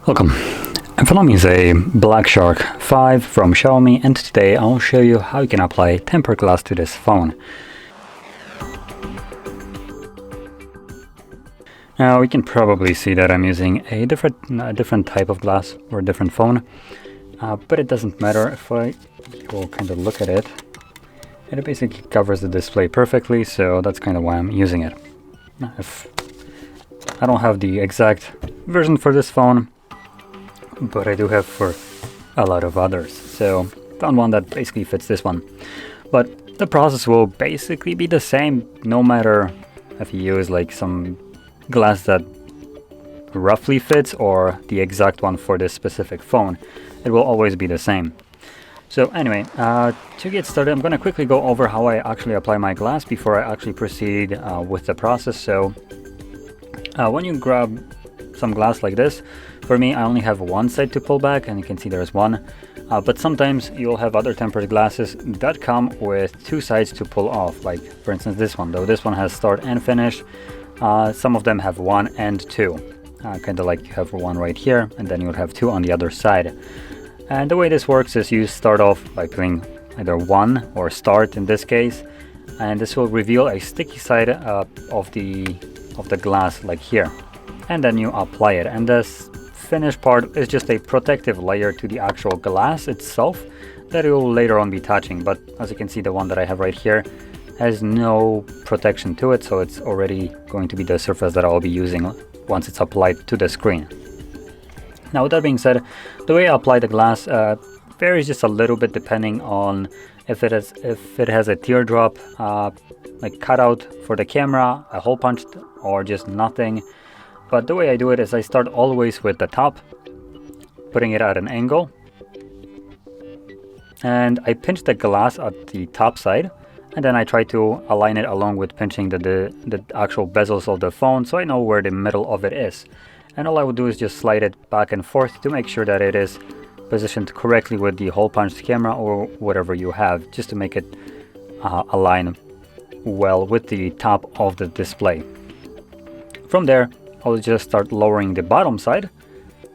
Welcome. In front of me is a Black Shark 5 from Xiaomi, and today I'll show you how you can apply tempered glass to this phone. Now you can probably see that I'm using a different type of glass or a different phone, but it doesn't matter. If I will kind of look at it, it basically covers the display perfectly, so that's kind of why I'm using it. If I don't have the exact version for this phone, but I do have for a lot of others, so found one that basically fits this one. But the process will basically be the same no matter if you use like some glass that roughly fits or the exact one for this specific phone. It will always be the same. So anyway, to get started, I'm going to quickly go over how I actually apply my glass before I actually proceed with the process. So when you grab some glass like this, for me I only have one side to pull back, and you can see there's one, but sometimes you'll have other tempered glasses that come with two sides to pull off, like for instance this one. Though this one has start and finish, some of them have one and two, kind of like you have one right here and then you'll have two on the other side. And the way this works is you start off by putting either one or start in this case, and this will reveal a sticky side of the glass like here, and then you apply it, and this finished part is just a protective layer to the actual glass itself that it will later on be touching. But as you can see, the one that I have right here has no protection to it, so it's already going to be the surface that I'll be using once it's applied to the screen. Now with that being said, the way I apply the glass varies just a little bit depending on if it has a teardrop like cutout for the camera, a hole punched, or just nothing. But the way I do it is I start always with the top, putting it at an angle, and I pinch the glass at the top side, and then I try to align it along with pinching the actual bezels of the phone, so I know where the middle of it is. And all I would do is just slide it back and forth to make sure that it is positioned correctly with the hole punched camera or whatever you have, just to make it align well with the top of the display. From there, I'll just start lowering the bottom side,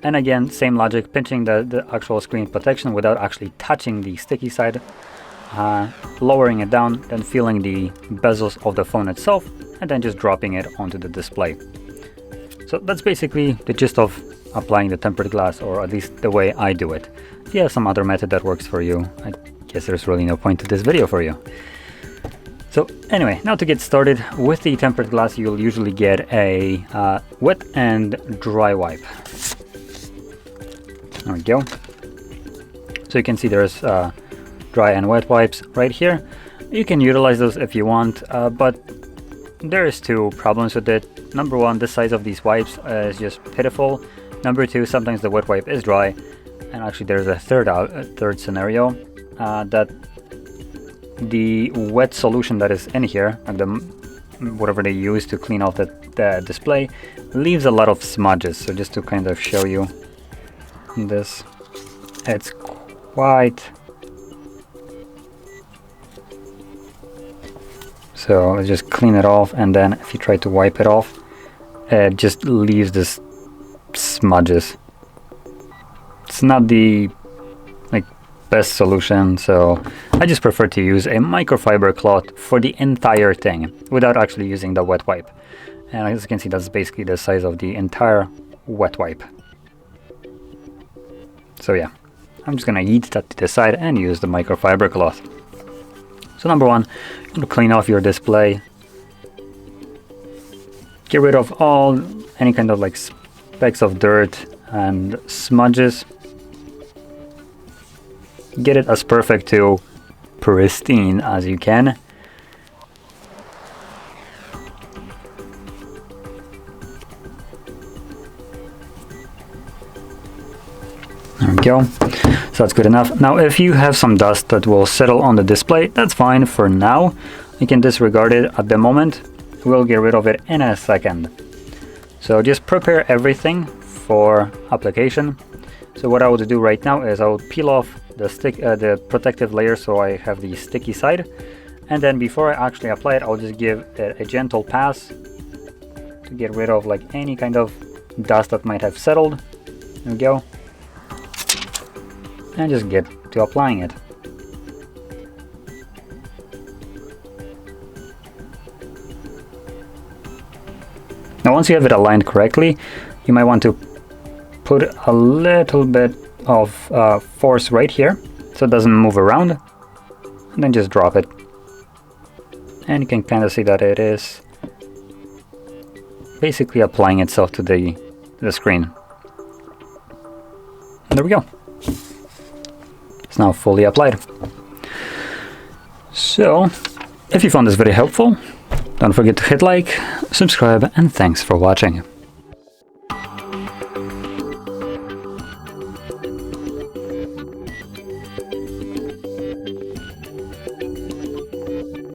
and again same logic, pinching the actual screen protection without actually touching the sticky side, lowering it down, then feeling the bezels of the phone itself, and then just dropping it onto the display. So that's basically the gist of applying the tempered glass, or at least the way I do it. If you have some other method that works for you, I guess there's really no point to this video for you. So anyway, now to get started with the tempered glass, you'll usually get a wet and dry wipe. There we go. So you can see there's dry and wet wipes right here. You can utilize those if you want, but there's two problems with it. Number one, the size of these wipes is just pitiful. Number two, sometimes the wet wipe is dry. And actually there's a third scenario, that the wet solution that is in here, and whatever they use to clean off the display, leaves a lot of smudges. So just to kind of show you this, it's quite... So let's just clean it off, and then if you try to wipe it off, it just leaves this smudges. It's not the best solution, so I just prefer to use a microfiber cloth for the entire thing without actually using the wet wipe. And as you can see, that's basically the size of the entire wet wipe. So yeah, I'm just gonna yeet that to the side and use the microfiber cloth. So number one, you're gonna clean off your display, get rid of any kind of like specks of dirt and smudges. Get it as perfect to pristine as you can. There we go. So that's good enough. Now if you have some dust that will settle on the display, that's fine for now. You can disregard it at the moment. We'll get rid of it in a second. So just prepare everything for application. So what I will do right now is I will peel off the protective layer, so I have the sticky side, and then before I actually apply it, I'll just give it a gentle pass to get rid of like any kind of dust that might have settled, There we go. And just get to applying it. Now once you have it aligned correctly, you might want to put a little bit of force right here so it doesn't move around, and then just drop it. And you can kind of see that it is basically applying itself to the screen. And there we go. It's now fully applied. So, if you found this video helpful, don't forget to hit like, subscribe, and thanks for watching.